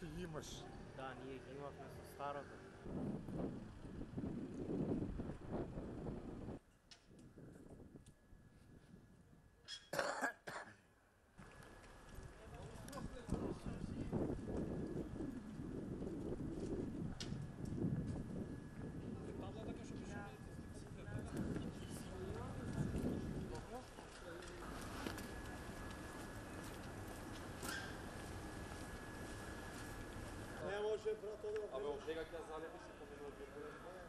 Ти їмаш. Да, ние ги имахме со старото. Не може, брато, да. Абе, от сега ќе залеви се поминува.